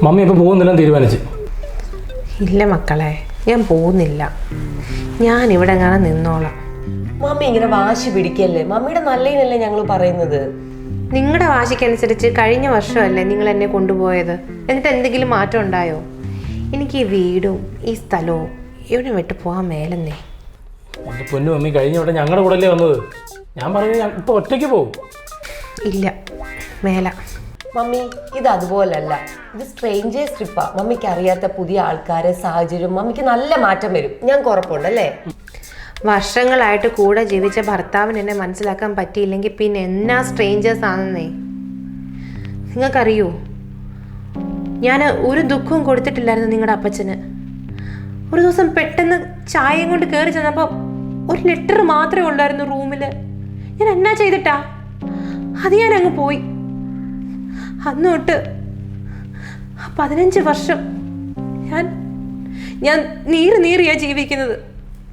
Mummy ഇപ്പോൾ പോകുന്നില്ല തീരുമാനിച്ചു. ഇല്ല മക്കളെ, ഞാൻ പോകുന്നില്ല. ഞാൻ ഇവിടെ കാണാൻ നിന്നോളാം. മമ്മി ഇങ്ങനെ വാശി പിടിക്കല്ലേ, മമ്മിയുടെ നല്ലതിനല്ലേ ഞങ്ങൾ പറയുന്നത്. നിങ്ങളുടെ വാശിക്കനുസരിച്ച് കഴിഞ്ഞ വർഷമല്ലേ നിങ്ങൾ എന്നെ കൊണ്ടുപോയത്. എന്നിട്ട് എന്തെങ്കിലും മാറ്റം ഉണ്ടായോ? എനിക്ക് ഈ വീടും ഈ സ്ഥലവും ഇവിടെ വിട്ട് പോകാൻ മേലെന്നേ. എൻ്റെ പൊന്നു മമ്മി, കഴിഞ്ഞ ഇവിടെ ഞങ്ങളുടെ കൂടെ അല്ലേ വന്നത്. ഞാൻ പറഞ്ഞു ഇപ്പോൾ ഒറ്റയ്ക്ക് പോകും. ഇല്ല, മേല. മമ്മി ഇത് അതുപോലല്ല, ഇത് സ്ട്രേഞ്ചേഴ്സ് ട്രിപ്പാ. മമ്മിക്ക് അറിയാത്ത പുതിയ ആൾക്കാരെ, സാഹചര്യം, മമ്മിക്ക് നല്ല മാറ്റം വരും. ഞാൻ ഉറപ്പുണ്ടല്ലേ. വർഷങ്ങളായിട്ട് കൂടെ ജീവിച്ച ഭർത്താവിന് എന്നെ മനസ്സിലാക്കാൻ പറ്റിയില്ലെങ്കിൽ പിന്നെ എന്നാ സ്ട്രേഞ്ചേഴ്സ് ആണെന്നേ. നിങ്ങൾക്കറിയോ, ഞാൻ ഒരു ദുഃഖവും കൊടുത്തിട്ടില്ലായിരുന്നു നിങ്ങളുടെ അപ്പച്ചന്. ഒരു ദിവസം പെട്ടെന്ന് ചായയും കൊണ്ട് കയറി ചെന്നപ്പോൾ ഒരു ലെറ്റർ മാത്രമേ ഉള്ളായിരുന്നു റൂമിൽ. ഞാൻ എന്നാ ചെയ്തിട്ടാ? അത് ഞാൻ അങ്ങ് പോയി. അന്ന് തൊട്ട് 15 വർഷം ഞാൻ നീറിയാ ജീവിക്കുന്നത്.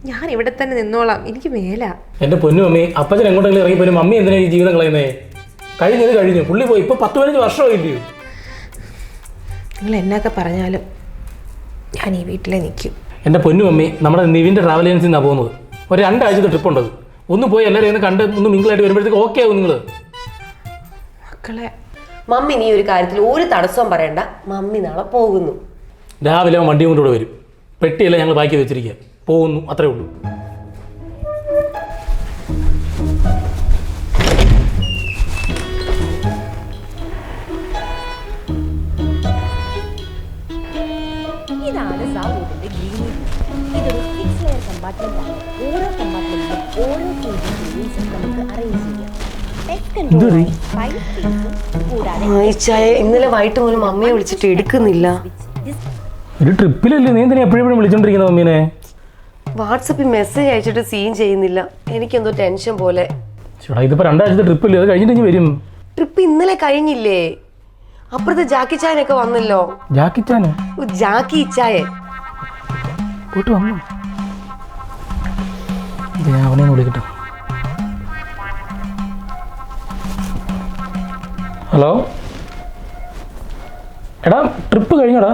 ഞാൻ ഇവിടെ തന്നെ നിന്നോളാം, എനിക്ക് മേല. എൻ്റെ പൊന്നു മമ്മി, അപ്പച്ചൻ എങ്ങോട്ടെങ്കിലും ഇറങ്ങിപ്പോയി മമ്മി എന്തിനാണ് ഈ ജീവിതം കളയുന്നേ? കഴിഞ്ഞു, പുള്ളി പോയി. ഇപ്പോൾ 10-15 വർഷമായില്ലയോ? നിങ്ങൾ എന്നൊക്കെ പറഞ്ഞാലും ഞാൻ ഈ വീട്ടിലെ നിൽക്കും. എൻ്റെ പൊന്നു മമ്മി, നമ്മുടെ നിവിൻ്റെ ട്രാവൽ ഏജൻസിൽ നിന്നാണ് പോകുന്നത്. ഒരു 2 ആഴ്ചത്തെ ട്രിപ്പ് ഉണ്ടത്. ഒന്ന് പോയി എല്ലാവരെയും ഒന്ന് കണ്ട് ഒന്ന് മിങ്കിളായിട്ട് വരുമ്പോഴത്തേക്ക് ഓക്കെ ആവും നിങ്ങൾ. മക്കളെ, മമ്മി നീ ഒരു കാര്യത്തിൽ ഒരു തടസ്സവും പറയണ്ട. മമ്മി നാളെ പോകുന്നു. രാവിലെ അവൻ വണ്ടിയും കൊണ്ടുകൂടെ വരും. പെട്ടിയല്ല ഞങ്ങൾ ബാക്കി വെച്ചിരിക്കുക. പോകുന്നു, അത്രേ ഉള്ളൂ. ഇതാണ് സാവൂട്ടിന്റെ ഗ്രീൻ. ഇതൊരു 6 ലെയർ കമ്പാർട്ട്മെന്റ് ആണ്. ഓരോ കമ്പാർട്ട്മെന്റിലും ഓരോ കേജും നമുക്ക് അറേഞ്ച് ചെയ്യാം. ഇന്നലെ വൈകിട്ട് പോലും മമ്മിയെ വിളിച്ചിട്ട് എടുക്കുന്നില്ല. ഒരു ട്രിപ്പിലല്ലേ, നീ എന്തിനാ എപ്പോഴും വിളിച്ചോണ്ടിരിക്കുന്നത് മമ്മീനെ? വാട്സപ്പിൽ മെസ്സേജ് അയച്ചിട്ട് സീൻ ചെയ്യുന്നില്ല. എനിക്കെന്തോ ടെൻഷൻ പോലെ. ചേട്ടാ, ഇതിപ്പോൾ 2 ആഴ്ചത്തെ ട്രിപ്പല്ലേ, അത് കഴിഞ്ഞിട്ട് വരും. ട്രിപ്പ് ഇന്നലെ കഴിഞ്ഞില്ലേ? അപ്പുറത്ത് ജാക്കി ചായനൊക്കെ വന്നല്ലോ. ജാക്കിച്ചാനോ? ജാക്കി ചായൻ പോയിട്ട് വന്നു. അവനെ വിളിക്കട്ടെ. ഹലോ, എടാ ട്രിപ്പ് കഴിഞ്ഞോടാ?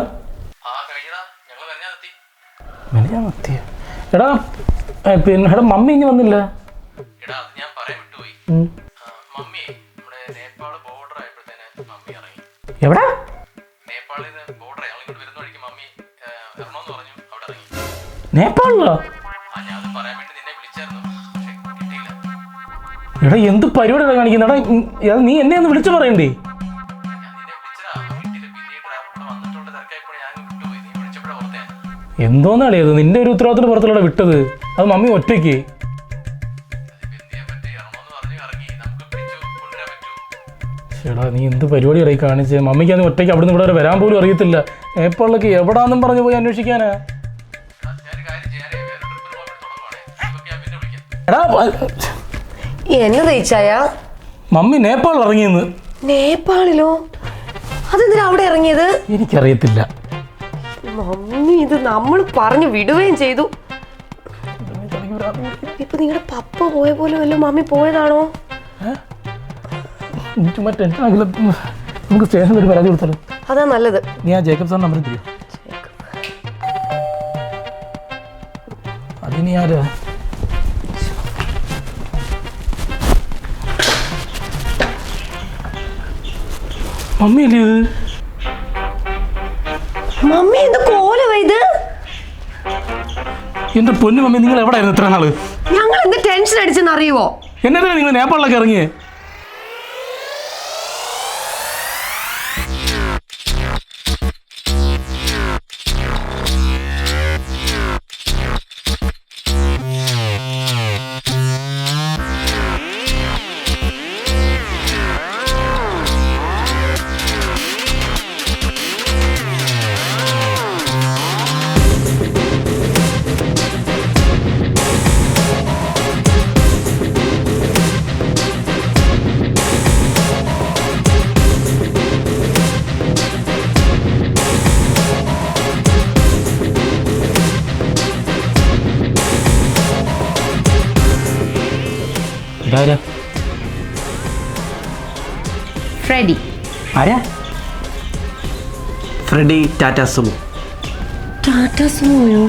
എടാ പിന്നെ എടാ മമ്മി ഇനി വന്നില്ല. എവിടെ? നേപ്പാളിലോ? എടാ എന്ത് പരിപാടിയാണ് കാണിക്കുന്നത്? എടാ നീ എന്നെ ഒന്ന് വിളിച്ചു പറയണ്ടേ? എന്തോന്നാണ് ഇത്? നിന്റെ ഒരു ഉത്തരവാദിത്തത്തിന് പുറത്തുള്ള വിട്ടത്. അത് മമ്മി ഒറ്റയ്ക്ക്. ചേടാ നീ എന്ത് പരിപാടിയാണ് ഈ കാണിച്ചത്? മമ്മിക്ക് അത് ഒറ്റയ്ക്ക് അവിടുന്ന് ഇവിടെ വരെ വരാൻ പോലും അറിയത്തില്ല. നേപ്പാളിലേക്ക് എവിടാന്നും പറഞ്ഞു പോയി അന്വേഷിക്കാനാ? എടാ എന്നതയിച്ചായ മമ്മി നേപ്പാളിൽ ഇറങ്ങിയെന്ന്. നേപ്പാളിലോ? അതെന്തിനാ അവിടെ ഇറങ്ങിയത്? എനിക്കറിയത്തില്ല മമ്മി. ഇത് നമ്മൾ പറഞ്ഞു വിടുകയും ചെയ്തു. ഇപ്പൊ നിങ്ങളുടെ പപ്പ പോയ പോലെ വല്ല മമ്മി പോയതാണോ? നമുക്ക് സ്റ്റേഷനിൽ ഒരു പരാതി കൊടുത്താലോ? അതാ നല്ലത്. നീ ആ ജേക്കബ് സാറിന് നമ്പർ തരുമോ? അതിനി ആരാ? മമ്മി അല്ലേ ഇത്? മമ്മി എന്ത് കോലവാ ഇത്? എന്റെ പൊന്നു മമ്മി, നിങ്ങൾ എവിടെയായിരുന്നു ഇത്ര നാള്? ഞങ്ങൾ എന്ത് ടെൻഷൻ അടിച്ചെന്ന് അറിയുവോ? എന്നാ നിങ്ങൾ നേപ്പാളിലൊക്കെ ഇറങ്ങിയേ? ഇതാരാ? ഫ്രെഡി. ആരാ? Freddy Tata Sumo. ടാറ്റ സുമോയോ?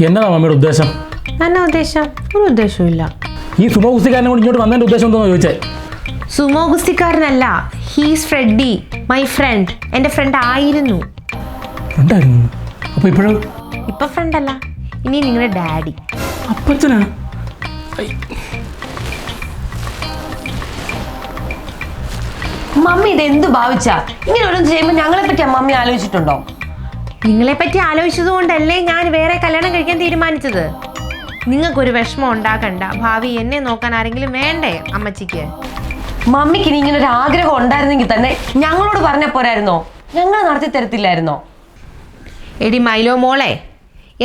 എന്നതാ മമ്മിയുടെ ഉദ്ദേശം? എന്നാ ഉദ്ദേശം? ഒരു ഉദ്ദേശവും ഇല്ല. ഈ സുമോ ഗുസ്തിക്കാരനെ കൊണ്ട് ഇങ്ങോട്ട് വന്നതിൻ്റെ ഉദ്ദേശം എന്താണെന്ന് ചോദിച്ചേ? സുമോ ഗുസ്തിക്കാരനല്ല, ഹീസ് ഫ്രെഡി, മൈ ഫ്രണ്ട്. എൻ്റെ ഫ്രണ്ട് ആയിരുന്നു. ഉണ്ടായിരുന്നു. അപ്പോൾ ഇപ്പോഴും ഇപ്പൊ ഫ്രണ്ട് അല്ല, ഇനി നിങ്ങളുടെ ഡാഡി. അപ്പച്ചനാ? മമ്മി ഇതെന്ത് ഭാവിച്ചാ? ഇങ്ങനെ ഓരോന്ന് ചെയ്യുമ്പോൾ ഞങ്ങളെ പറ്റി മമ്മി ആലോചിച്ചിട്ടുണ്ടോ? നിങ്ങളെപ്പറ്റി ആലോചിച്ചത് കൊണ്ടല്ലേ ഞാൻ വേറെ കല്യാണം കഴിക്കാൻ തീരുമാനിച്ചത്. നിങ്ങൾക്കൊരു വിഷമം ഉണ്ടാക്കണ്ട. ഭാവി എന്നെ നോക്കാൻ ആരെങ്കിലും വേണ്ടേ അമ്മച്ചിക്ക്? മമ്മിക്ക് ഇനി ഇങ്ങനെ ഒരു ആഗ്രഹം ഉണ്ടായിരുന്നെങ്കിൽ തന്നെ ഞങ്ങളോട് പറഞ്ഞ പോരായിരുന്നോ? ഞങ്ങൾ നടത്തി തരത്തില്ലായിരുന്നോ? എടി മൈലോ മോളെ,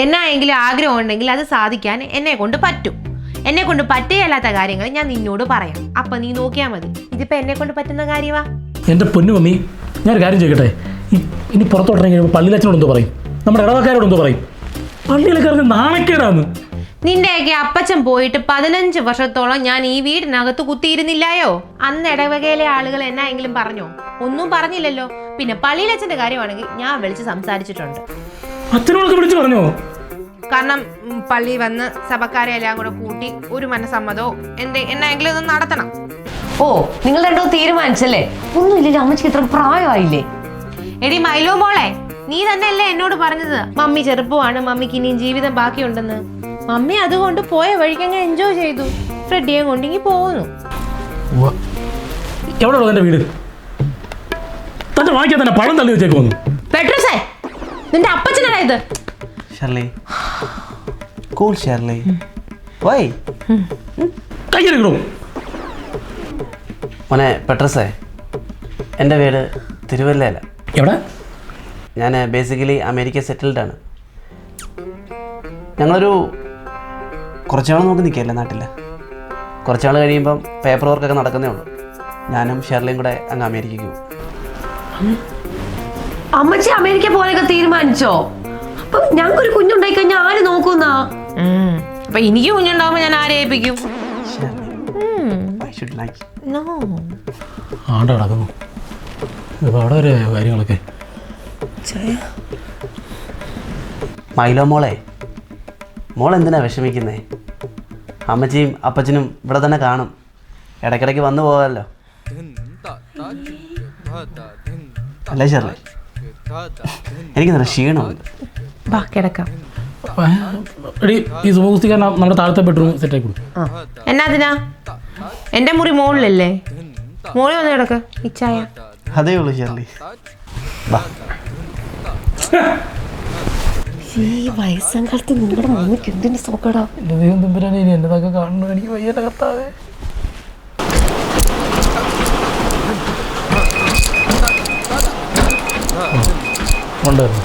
എന്നായെങ്കിലും ആഗ്രഹം ഉണ്ടെങ്കിൽ അത് സാധിക്കാൻ എന്നെ കൊണ്ട് പറ്റും. എന്നെ കൊണ്ട് പറ്റുകയല്ലാത്ത കാര്യങ്ങൾ ഞാൻ നിന്നോട് പറയാം. അപ്പം നീ നോക്കിയാൽ മതി. ഇതിപ്പോൾ എന്നെ കൊണ്ട് പറ്റുന്ന കാര്യമാ. എൻ്റെ പൊന്നു മമ്മി, ഞാനൊരു കാര്യം ചോദിക്കട്ടെ? ഇനി പുറത്തോട്ടിറങ്ങി കഴിയുമ്പോൾ പള്ളിയിലച്ഛനോട് എന്തോ പറയും? നമ്മുടെ ഇടവക്കാരോട് എന്തോ പറയും? പള്ളിയിലൊക്കെ അറിഞ്ഞ് നാണക്കേടാന്ന്. നിന്റെയൊക്കെ അപ്പച്ചൻ പോയിട്ട് 15 വർഷത്തോളം ഞാൻ ഈ വീടിനകത്ത് കുത്തിയിരുന്നില്ലായോ? അന്ന് ഇടവകയിലെ ആളുകൾ എന്നായെങ്കിലും പറഞ്ഞോ? ഒന്നും പറഞ്ഞില്ലല്ലോ. പിന്നെ പള്ളിയിലച്ഛൻ്റെ കാര്യമാണെങ്കിൽ ഞാൻ വിളിച്ച് സംസാരിച്ചിട്ടുണ്ട്. അച്ഛനോടൊക്കെ വിളിച്ച് പറഞ്ഞോ? കാരണം പള്ളി വന്ന് സഭക്കാരെ എല്ലാം കൂടെ കൂട്ടി ഒരു മനസ്സമ്മതോ എന്നായെങ്കിലും ഒന്ന് നടത്തണം. ഓ, നിങ്ങൾ രണ്ടോ തീരുമാനിച്ചല്ലേ? ഒന്നുമില്ലല്ലോ, അമ്മച്ചിക്ക് ഇത്ര പ്രായമായില്ലേ? എടി മൈലോ മോളെ, നീ തന്നെയല്ലേ എന്നോട് പറഞ്ഞത് മമ്മി ചെറുപ്പമാണ്, മമ്മിക്ക് ഇനിയും ജീവിതം ബാക്കിയുണ്ടെന്ന്. മമ്മി അതുകൊണ്ട് പോയ വഴിക്കങ്ങ് എൻജോയ് ചെയ്തു. ഫ്രെഡിയെ കൊണ്ടിങ്ങി പോകുന്നു. എവിടെയുള്ളൂ എൻ്റെ വീട്? തന്റെ വാങ്ങിക്കാൻ തന്നെ പഴം തള്ളി വെച്ചേക്ക് വന്നു. പെട്രോസേ, നിന്റെ അപ്പച്ചനാണ് ഇത്. Shirley, cool Shirley. വൈ? കയ്യെടുക്കണോ? മോനെ പെട്രസേ, എൻ്റെ വീട് തിരുവല്ലയില. എവിടെ? ഞാൻ ബേസിക്കലി അമേരിക്ക സെറ്റിൽഡാണ്. ഞങ്ങളൊരു കുറച്ചാൾ നോക്കി നിൽക്കുകയല്ലേ നാട്ടിൽ. കുറച്ചാൾ കഴിയുമ്പം പേപ്പർ വർക്കൊക്കെ നടക്കുന്നേ ഉള്ളൂ. ഞാനും ഷെർലിയും കൂടെ അങ്ങ് അമേരിക്കയ്ക്ക് പോകും. അമ്മച്ചി അമേരിക്ക പോകാനൊക്കെ തീരുമാനിച്ചോ? അപ്പം ഞങ്ങൾക്കൊരു കുഞ്ഞുണ്ടായി കഴിഞ്ഞാൽ ആര് നോക്കുന്നാ? അപ്പൊ എനിക്ക് കുഞ്ഞുണ്ടാവുമ്പോ ഞാൻ ആരെ ഏൽപ്പിക്കും? ആണ്ട് നടക്കുന്നു. അവിടെ ഒരു കാര്യങ്ങളൊക്കെ. മൈലോ മോളെ, മോൾ എന്തിനാ വിഷമിക്കുന്നേ? അമ്മച്ചിയും അപ്പച്ചനും ഇവിടെ തന്നെ കാണും. ഇടയ്ക്കിടയ്ക്ക് വന്നു പോകാമല്ലോ. അല്ലേ ഷെർലി? എനിക്ക് നല്ല ക്ഷീണമുണ്ട്. കിടക്കാം. എടി, ഈ സുമോസ്തിക്കാരൻ നമ്മുടെ താഴത്തെ ബെഡ്റൂം സെറ്റാക്കി കൊടുത്തു. എന്നാ എന്റെ മുറി മുകളിലല്ലേ? മോളിൽ വന്ന് കിടക്ക. ഇച്ചായ അതേ ഉള്ളൂ ഷെർലി. ഈ വയസ്സാം കാലത്ത് നിങ്ങളുടെ മമ്മിക്ക് എന്തിന്റെ സോക്കടാ? എൻ്റെ ദൈവം തമ്പുരാനെ, ഇനി എന്നതൊക്കെ കാണുന്നു. എനിക്ക് വയ്യൻ്റെ കർത്താവേ. ഉണ്ടായിരുന്നു.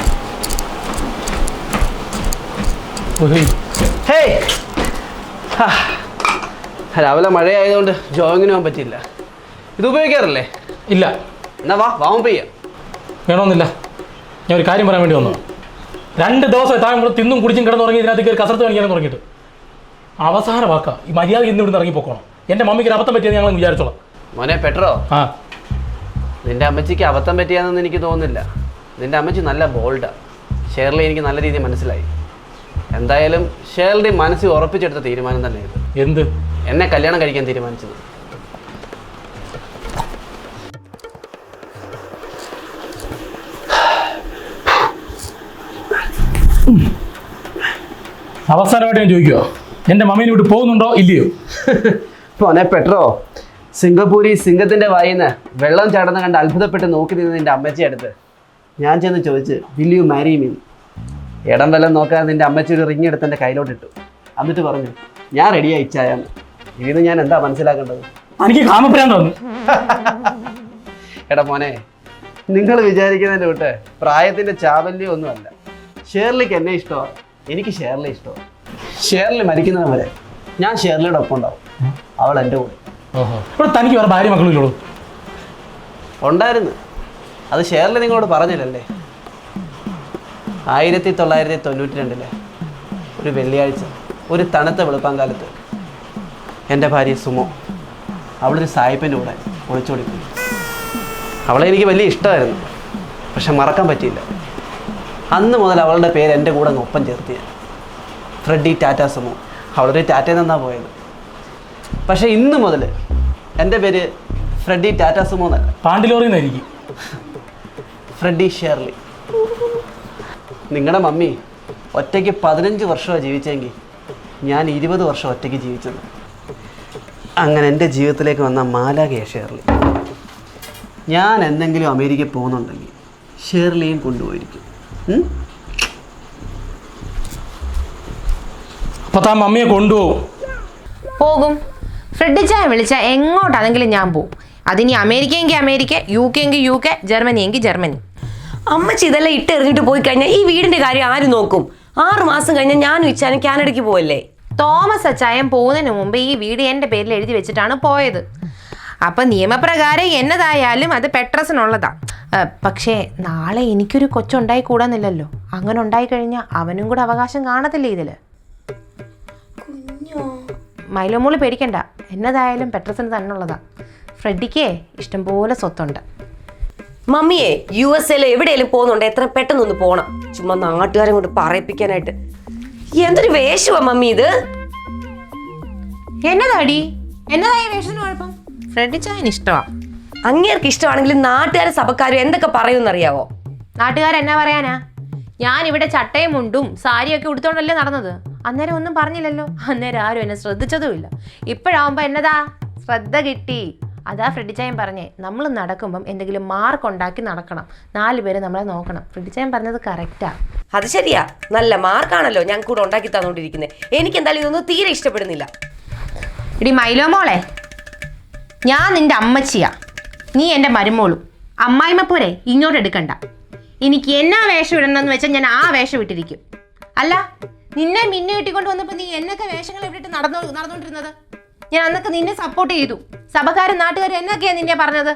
രാവിലെ മഴയായതുകൊണ്ട് ജോഗിന് പോകാൻ പറ്റില്ല. ഇത് ഉപയോഗിക്കാറില്ലേ? ഇല്ല. എന്നാ വാമ പെയ്യാം. വേണമെന്നില്ല. ഞാൻ ഒരു കാര്യം പറയാൻ വേണ്ടി വന്നു. 2 ദിവസം താഴെ തിന്നും കുടിച്ചും കിടന്നുറങ്ങി ഇതിനകത്ത് കയറി കസരത്ത് കാണിക്കാൻ തുടങ്ങിയിട്ട് അവസാന വാക്കാ ഈ മര്യാദ ഇന്ന് ഇവിടുന്ന് ഇറങ്ങിപ്പോക്കണം. എൻ്റെ മമ്മിക്ക് ഒരു അബദ്ധം പറ്റിയെന്ന് ഞങ്ങൾ വിചാരിച്ചോളാം. മോനെ പെട്രോ, ആ, നിന്റെ അമ്മച്ചിക്ക് അബദ്ധം പറ്റിയാണെന്ന് എനിക്ക് തോന്നുന്നില്ല. നിന്റെ അമ്മച്ചി നല്ല ബോൾഡാണ്. ഷെർലി എനിക്ക് നല്ല രീതിയിൽ മനസ്സിലായി. എന്തായാലും ഷെർലി മനസ്സിൽ ഉറപ്പിച്ചെടുത്ത തീരുമാനം തന്നെ ഇത്. എന്ത്? എന്നെ കല്യാണം കഴിക്കാൻ തീരുമാനിച്ചത്. അവസാനമായിട്ട് ഞാൻ ചോദിക്കുമോ, എൻ്റെ മമ്മീനെ വിട്ട് പോകുന്നുണ്ടോ ഇല്ലയോ? മോനെ പെട്രോ, സിംഗപ്പൂരി സിംഗത്തിൻ്റെ വായിന്ന് വെള്ളം ചാടുന്ന കണ്ട് അത്ഭുതപ്പെട്ട് നോക്കി നിന്ന് നിൻ്റെ അമ്മച്ചി അടുത്ത് ഞാൻ ചെന്ന് ചോദിച്ച് വിൽ യു മാരി മീ? ഇടം വല്ലം നോക്കാതെ നിൻ്റെ അമ്മച്ചി ഒരു റിങ് എടുത്ത് എൻ്റെ കയ്യിലോട്ടിട്ടു. എന്നിട്ട് പറഞ്ഞു ഞാൻ റെഡിയായി ഇച്ചായാന്ന്. ഇതിന് ഞാൻ എന്താ മനസ്സിലാക്കേണ്ടത്? എനിക്ക് കാമപ്രാന്താണ്. എടാ മോനെ, നിങ്ങൾ വിചാരിക്കുന്നതിൻ്റെ വിട്ട് പ്രായത്തിൻ്റെ ചാബല്യം ഒന്നുമല്ല. ഷേർലിക്ക് എന്നെ ഇഷ്ടമാണ്, എനിക്ക് ഷേർലി ഇഷ്ടമാണ്. ഷേർലി മരിക്കുന്നവരെ വരെ ഞാൻ ഷേർലിയുടെ ഒപ്പം ഉണ്ടാവും. അവൾ എൻ്റെ കൂടെ. ഓഹോ, ഇവിടെ തനിക്ക് വേറെ ഭാര്യ മക്കളില്ലോളൂ. ഉണ്ടായിരുന്നു. അത് ഷേർലി നിങ്ങളോട് പറഞ്ഞില്ലല്ലേ? 1992 ഒരു വെള്ളിയാഴ്ച ഒരു തണുത്ത വെളുപ്പാങ്കാലത്ത് എൻ്റെ ഭാര്യ സുമോ അവളൊരു സായിപ്പിൻ്റെ കൂടെ ഒളിച്ചോടിപ്പോയി. അവളെ എനിക്ക് വലിയ ഇഷ്ടമായിരുന്നു, പക്ഷെ മറക്കാൻ പറ്റിയില്ല. അന്ന് മുതൽ അവളുടെ പേര് എൻ്റെ കൂടെ ഒപ്പം ചേർത്തിയ ഫ്രെഡി ടാറ്റ സുമോ. അവളൊരു ടാറ്റയിൽ നിന്നാണ് പോയത്. പക്ഷേ ഇന്ന് മുതൽ എൻ്റെ പേര് ഫ്രെഡി ടാറ്റ സുമോ എന്നല്ല, പാണ്ടിലോറിൽ നിന്നായിരിക്കും. ഫ്രെഡി ഷേർലി. നിങ്ങളുടെ മമ്മി ഒറ്റയ്ക്ക് 15 വർഷമാണ് ജീവിച്ചെങ്കിൽ ഞാൻ 20 വർഷം ഒറ്റയ്ക്ക് ജീവിച്ചത്. അങ്ങനെ എൻ്റെ ജീവിതത്തിലേക്ക് വന്ന മാലാഖയാണ് ഷേർലി. ഞാൻ എന്തെങ്കിലും അമേരിക്കയിൽ പോകുന്നുണ്ടെങ്കിൽ ഷേർലിയും കൊണ്ടുപോയിരിക്കും. അപ്പോൾ താൻ മമ്മിയെ കൊണ്ടുപോകും? പോകും. ഫ്രെഡിച്ചായ വിളിച്ചാൽ എങ്ങോട്ടാണെങ്കിലും ഞാൻ പോകും. അതിനി അമേരിക്ക എങ്കിൽ അമേരിക്ക, UK എങ്കിൽ UK, ജർമ്മനി എങ്കിൽ ജർമ്മനി. അമ്മച്ചി ഇതെല്ലാം ഇട്ടെറിഞ്ഞിട്ട് പോയി കഴിഞ്ഞാൽ ഈ വീടിന്റെ കാര്യം ആര് നോക്കും? 6 മാസം കഴിഞ്ഞാൽ ഞാനും ഇച്ചാനും കാനഡയ്ക്ക് പോവല്ലേ? തോമസ് അച്ചായൻ പോകുന്നതിന് മുമ്പ് ഈ വീട് എൻ്റെ പേരിൽ എഴുതി വെച്ചിട്ടാണ് പോയത്. അപ്പം നിയമപ്രകാരം എന്നതായാലും അത് പെട്രസിനുള്ളതാ. പക്ഷേ നാളെ എനിക്കൊരു കൊച്ചുണ്ടായി കൂടാന്നില്ലല്ലോ. അങ്ങനെ ഉണ്ടായിക്കഴിഞ്ഞാൽ അവനും കൂടെ അവകാശം കാണത്തില്ലേ ഇതിൽ? മൈലോമോള് പേടിക്കണ്ട, എന്നതായാലും പെട്രസിന് തന്നെ ഉള്ളതാ. ഫ്രെഡിക്കേ ഇഷ്ടംപോലെ സ്വത്തുണ്ട്. മമ്മിയെ USA എവിടെയെങ്കിലും പോകുന്നുണ്ട്, എത്ര പെട്ടെന്നൊന്ന് പോണം. ചുമ്മാ നാട്ടുകാരെ കൊണ്ട് പറയിപ്പിക്കാനായിട്ട്. എന്തൊരു വേഷമാ മമ്മി ഇത്. എന്നതാടി? എന്നതായ വേഷത്തിന് കുഴപ്പം? ഫ്രെഡിച്ചായന് ഇഷ്ടമാ. അങ്ങേർക്ക് ഇഷ്ടമാണെങ്കിലും നാട്ടുകാരും സഭക്കാരും എന്തൊക്കെ പറയുമെന്നറിയാവോ? നാട്ടുകാരെന്നാ പറയാനാ? ഞാൻ ഇവിടെ ചട്ടയും മുണ്ടും സാരിയൊക്കെ ഉടുത്തോണ്ടല്ലേ നടന്നത്. അന്നേരം ഒന്നും പറഞ്ഞില്ലല്ലോ. അന്നേരം ആരും എന്നെ ശ്രദ്ധിച്ചതുമില്ല. ഇപ്പോഴാവുമ്പോൾ എന്നതാ ശ്രദ്ധ കിട്ടി. അതാ ഫ്രെഡിച്ചായൻ പറഞ്ഞേ, നമ്മൾ നടക്കുമ്പം എന്തെങ്കിലും മാർക്ക് ഉണ്ടാക്കി നടക്കണം, 4 പേര് നമ്മളെ നോക്കണം. ഫ്രെഡിച്ചായൻ പറഞ്ഞത് കറക്റ്റാ. അത് ശരിയാ, നല്ല മാർക്കാണല്ലോ ഞാൻ കൂടെ ഉണ്ടാക്കി തന്നോണ്ടിരിക്കുന്നത്. എനിക്ക് എന്തായാലും ഇതൊന്നും തീരെ ഇഷ്ടപ്പെടുന്നില്ല. ഇടി മൈലോ മോളെ, ഞാൻ നിന്റെ അമ്മച്ചിയാ, നീ എൻ്റെ മരുമോളും. അമ്മായിമ്മ പോരെ ഇങ്ങോട്ട് എടുക്കണ്ട. എനിക്ക് എന്നാ വേഷം ഇടണമെന്ന് വെച്ചാൽ ഞാൻ ആ വേഷം ഇട്ടിരിക്കും. അല്ല, നിന്നെ മിന്നെ കിട്ടിക്കൊണ്ട് വന്നപ്പോൾ നീ എന്നൊക്കെ വേഷങ്ങൾ ഇട്ടിട്ട് നടന്നുകൊണ്ടിരുന്നത്? ഞാൻ അന്നൊക്കെ നിന്നെ സപ്പോർട്ട് ചെയ്തു. സഭക്കാരും നാട്ടുകാരും എന്നൊക്കെയാ നിന്നെ പറഞ്ഞത്.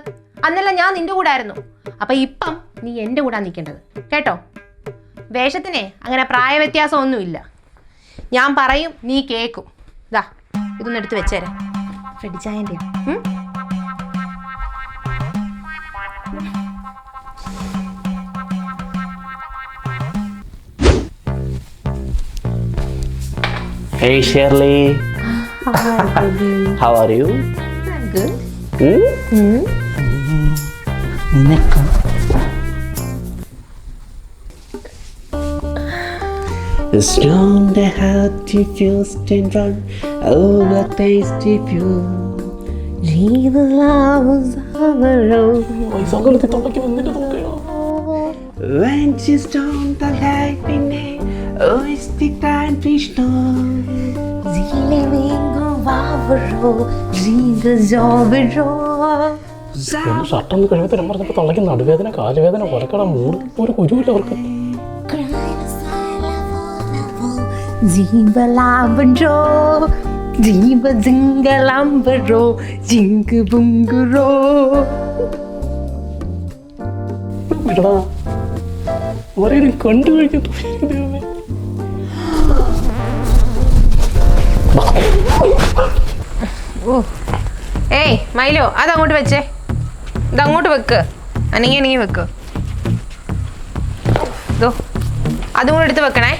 അന്നെല്ലാം ഞാൻ നിന്റെ കൂടെ ആയിരുന്നു. അപ്പം ഇപ്പം നീ എൻ്റെ കൂടെ നിൽക്കേണ്ടത്, കേട്ടോ? വേഷത്തിനെ അങ്ങനെ പ്രായവ്യത്യാസമൊന്നുമില്ല. ഞാൻ പറയും, നീ കേൾക്കും. ഇതാ ഇതൊന്ന് എടുത്ത് വെച്ചേരാ. ഫ്രെഡിച്ചായൻ്റെ Hey Shirley. How are you? Good. നിനക്ക് It's not the heart if you stand on all the tasty pure. വയസ്സാങ്കാലത്തിൽ തൊള്ളയ്ക്ക് വന്നിട്ട് നോക്കുകയോ? When she's on the lightning, oh, it's the time fish no. ഷർട്ടൊന്ന് കഴിവത്തരം പറഞ്ഞപ്പോൾ തൊള്ളയ്ക്ക് നടുവേദന, കാലുവേദന, കൊലക്കട, മൂട്, ഒരു കുരുവില്ല അവർക്ക്. കണ്ടു കഴിഞ്ഞിട്ട് ഏയ് മൈലോ, അതങ്ങോട്ട് വെച്ചേ. ഇതങ്ങോട്ട് വെക്ക്, അനങ്ങി വെക്ക്. ഇതോ അതും കൂടെ എടുത്ത് വെക്കണേ.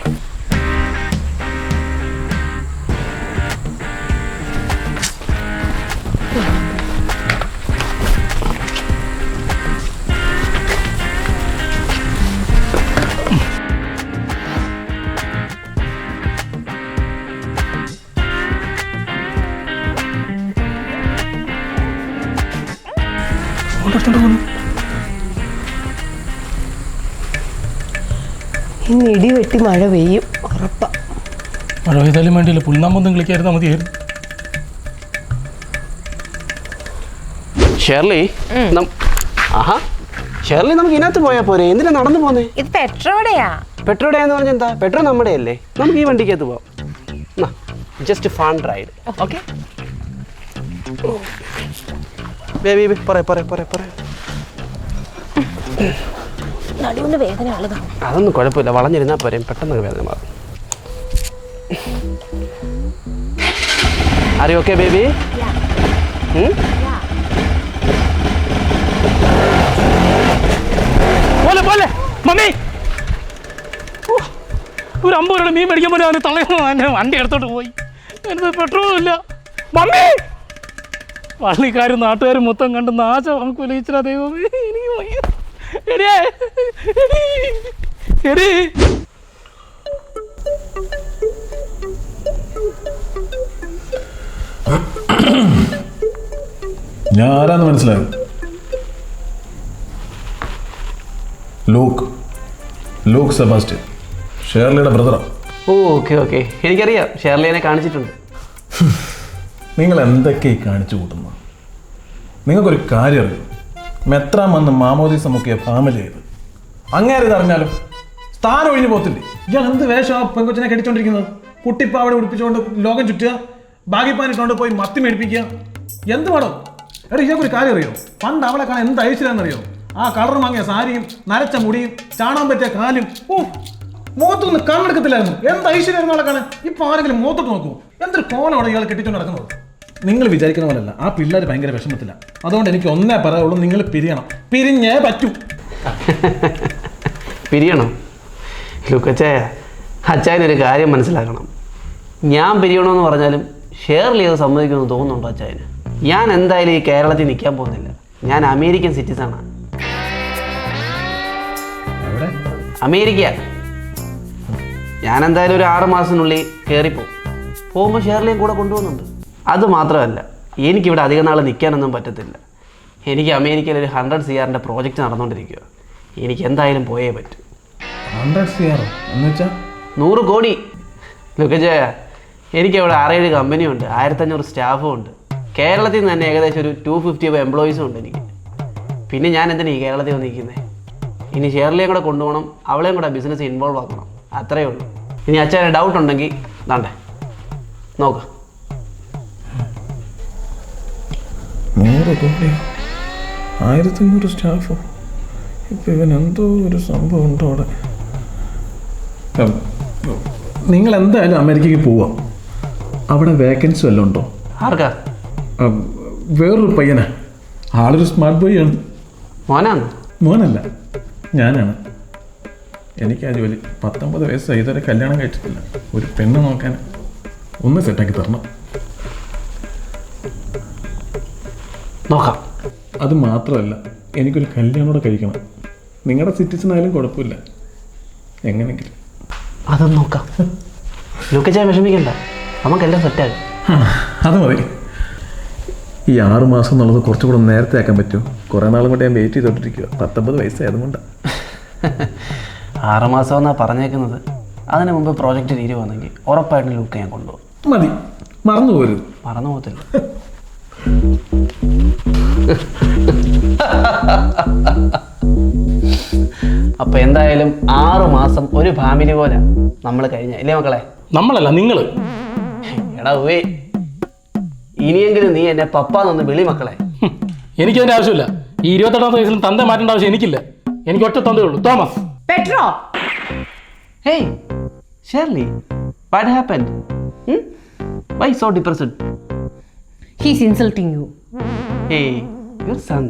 ഇന്ന് ഇടിവെട്ടി മഴ പെയ്യും ഉറപ്പാ. മഴ പെയ്താലും വേണ്ടിയില്ല, പുൽനാമ്പൊന്നും കളിക്കായിരുന്നു മതിയായിരുന്നു. ഷേർലി, ആഹാ ഷേർലി, നമുക്ക് ഇതിനകത്ത് പോയാൽ പോരെ? എന്തിനാ നടന്നു പോന്നേ? ഇത് പെട്രോളയാ. പെട്രോളെന്ന് പറഞ്ഞാൽ എന്താ? പെട്രോൾ നമ്മുടെ അല്ലേ, നമുക്ക് ഈ വണ്ടിക്കകത്ത് പോവാം. Just fun ride. Okay baby, പറ. നടുവിന് വേദന ഉള്ളതാണ്. അതൊന്നും കുഴപ്പമില്ല, വളഞ്ഞിരുന്നാൽ പോരെ, പെട്ടെന്ന് വേദന മാറും. Are you okay baby? പോലെ പോലെ മമ്മി, ഒരു 50 രൂപ മീൻ മേടിക്കാൻ പോലും അവന് തളയുന്ന വണ്ടി എടുത്തോട്ട് പോയി. എനിക്ക് പെട്രോളും ഇല്ല. മമ്മി, പള്ളിക്കാരും നാട്ടുകാരും മൊത്തം കണ്ട് നാശം നമുക്ക് വിളിച്ചില്ല. ദൈവമേ, എനിക്ക് വയ്യ. എടിയേ, എടി. ഞാൻ ആരാന്ന് മനസ്സിലായോ? ലൂക്ക് സെബാസ്റ്റ്യൻ, ഷേർലിയുടെ ബ്രദറാ. ഓ ഓക്കെ ഓക്കെ, എനിക്കറിയാം, ഷേർലിയെ കാണിച്ചിട്ടുണ്ട്. നിങ്ങൾ എന്തൊക്കെ കാണിച്ചു കൂട്ടുന്നു? നിങ്ങൾക്കൊരു കാര്യം അറിയും, മെത്രാൻ വന്ന് മാമോദീസ മുക്കിയ ഫാമിലി ചെയ്ത് അങ്ങേരെ ഇതറിഞ്ഞാലോ സ്ഥാനം ഒഴിഞ്ഞു പോകത്തില്ലേ? ഇയാൾ എന്ത് വേഷം ആ പെങ്കൊച്ചിനെ കടിച്ചോണ്ടിരിക്കുന്നത്? കുട്ടിപ്പാവടെ ഉടുപ്പിച്ചുകൊണ്ട് ലോകം ചുറ്റുക, ബാഗിപ്പാനിട്ടുകൊണ്ട് പോയി മത്തി മേടിപ്പിക്കുക, എന്ത് വേണം? എടാ, ഇയാൾക്കൊരു കാര്യം അറിയോ? പണ്ട് അവളെ കാണാൻ എന്ത് ഐശ്വര്യാന്നറിയോ? ആ കളർ വാങ്ങിയ സാരിയും നരച്ച മുടിയും ചാണാൻ പറ്റിയ കാലും, ഓ മുഖത്തൊന്നും കണ്ണെടുക്കത്തില്ലായിരുന്നു. എന്ത് ഐശ്വര്യായിരുന്നു അവളെ കാണാൻ. ഇപ്പൊ ആരെങ്കിലും മുഖത്തോട്ട് നോക്കൂ, എന്തൊരു കോലാണ് ഇയാൾ കെട്ടിച്ചോണ്ട് നടക്കുന്നത്. നിങ്ങൾ വിചാരിക്കുന്ന പോലല്ല, ആ പിള്ളേർ ഭയങ്കര വിഷമത്തില്ല. അതുകൊണ്ട് എനിക്ക് ഒന്നേ പറയാവുള്ളൂ, നിങ്ങൾ പിരിയണം, പിരിഞ്ഞേ പറ്റൂ. പിരിയണം? ലുക്കച്ചേ, അച്ചായനൊരു കാര്യം മനസ്സിലാക്കണം. ഞാൻ പിരിയണമെന്ന് പറഞ്ഞാലും ഷേർലി അത് സമ്മതിക്കുമെന്ന് തോന്നുന്നുണ്ടോ അച്ചായന്? ഞാൻ എന്തായാലും ഈ കേരളത്തിൽ നിൽക്കാൻ പോകുന്നില്ല. ഞാൻ അമേരിക്കൻ സിറ്റിസണാണ്. അമേരിക്ക. ഞാൻ എന്തായാലും ഒരു 6 മാസത്തിനുള്ളിൽ കയറിപ്പോവും. പോകുമ്പോൾ ഷേർലിയും കൂടെ കൊണ്ടുപോകുന്നുണ്ട്. അത് മാത്രമല്ല, എനിക്കിവിടെ അധികം നാൾ നിൽക്കാനൊന്നും പറ്റത്തില്ല. എനിക്ക് അമേരിക്കയിൽ ഒരു 100 CR പ്രോജക്റ്റ് നടന്നുകൊണ്ടിരിക്കുക. എനിക്ക് എന്തായാലും പോയേ പറ്റൂ. 100 CR എന്ന് വെച്ചാൽ 100 കോടി. ലുക്കജയ, എനിക്കവിടെ 6-7 കമ്പനിയുണ്ട്, 1500 സ്റ്റാഫും ഉണ്ട്. കേരളത്തിൽ നിന്ന് തന്നെ ഏകദേശം ഒരു 250 എംപ്ലോയീസും ഉണ്ട് എനിക്ക്. പിന്നെ ഞാൻ എന്തിനാ ഈ കേരളത്തിൽ വന്ന് നിൽക്കുന്നത്? ഇനി ഷേർലിയും കൂടെ കൊണ്ടുപോകണം, അവളെയും കൂടെ ബിസിനസ് ഇൻവോൾവ് ആക്കണം, അത്രയേ ഉള്ളൂ. ഇനി അച്ഛനെ ഡൗട്ട് ഉണ്ടെങ്കിൽ ദാണ്ടേ നോക്ക്. 100 കോടി, 1500 സ്റ്റാഫോ? ഇപ്പം ഇവൻ എന്തോ ഒരു സംഭവം ഉണ്ടോ അവിടെ. നിങ്ങൾ എന്തായാലും അമേരിക്കയ്ക്ക് പോവാം. അവിടെ വേക്കൻസി വല്ലതും ഉണ്ടോ? ആർക്കാ? വേറൊരു പയ്യനാ, ആളൊരു സ്മാർട്ട് ബോയ് ആണ്. മോനാണ്? മോനല്ല, ഞാനാണ്. എനിക്ക് ആ ജോലി. 19 വയസ്സായി, ഇതുവരെ കല്യാണം കഴിച്ചിട്ടില്ല. ഒരു പെണ്ണ് നോക്കാൻ ഒന്ന് സെറ്റാക്കി തരണം. നോക്കാം. അത് മാത്രമല്ല, എനിക്കൊരു കല്യാണം കൂടെ കഴിക്കണം. നിങ്ങളുടെ സിറ്റിസൺ ആയാലും കുഴപ്പമില്ല, എങ്ങനെയെങ്കിലും. അതും നോക്കാം. ലുക്കച്ചാൻ വിഷമിക്കണ്ട, നമുക്കെല്ലാം സെറ്റാകും. അത് മതി. ഈ 6 മാസം എന്നുള്ളത് കുറച്ചുകൂടെ നേരത്തെ ആക്കാൻ പറ്റുമോ? കുറേ നാളും കൊണ്ട് ഞാൻ വെയിറ്റ് ചെയ്തോണ്ടിരിക്കുക. 19 വയസ്സായതുകൊണ്ടാണ്. 6 മാസമെന്നാണ് പറഞ്ഞേക്കുന്നത്. അതിന് മുമ്പ് പ്രോജക്റ്റ് തീരുവാണെങ്കിൽ ഉറപ്പായിട്ടും ലുക്ക് ഞാൻ കൊണ്ടുപോകും. മതി, മറന്നു പോരുത്. മറന്നു പോകത്തില്ല. അപ്പൊ എന്തായാലും 6 മാസം ഒരു ഫാമിലി പോലെ നമ്മൾ കഴിഞ്ഞ ഇല്ലേ മക്കളെ? നമ്മളല്ല, നിങ്ങൾ. എടാ ഉവേ, ഇനിയെങ്കിലും നീ എന്നെ പപ്പാന്നൊന്ന് വിളി മക്കളെ. എനിക്കതിൻ്റെ ആവശ്യമില്ല. ഈ 28ാമത്തെ വയസ്സിലും തന്ത മാറ്റേണ്ട ആവശ്യം എനിക്കില്ല. എനിക്ക് ഒറ്റ തന്തേ ഉള്ളൂ, Thomas. Petro, Hey, Shirley, what happened? Why so depressed? he's insulting you. Hey, your son.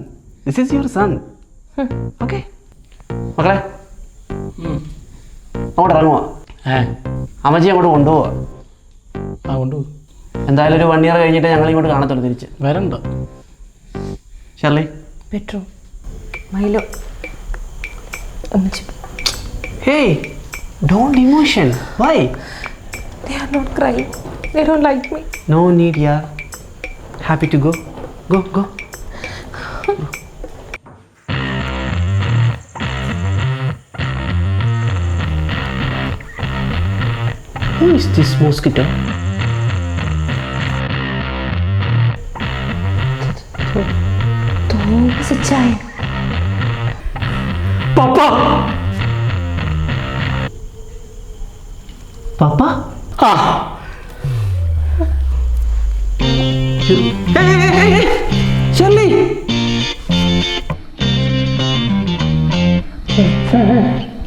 This is your son. Okay. മക്കളെ, അങ്ങോട്ട് ഇറങ്ങുവാ. അമ്മച്ചി അങ്ങോട്ട് കൊണ്ടുപോവാ. ആ കൊണ്ടുപോകും. എന്തായാലും ഒരു 1 year കഴിഞ്ഞിട്ട് ഞങ്ങൾ ഇങ്ങോട്ട് കാണത്തുള്ളൂ തിരിച്ച്. വരണ്ട. Shirley. Petro, Milo, Hey, don't emotion. Why? they are not crying. They don't like me. No need, yeah. Happy to go. Go, go. Who is this mosquito? Thomas ചായ. പപ്പ. Papa? ആ. Hey, Shirley! Yes.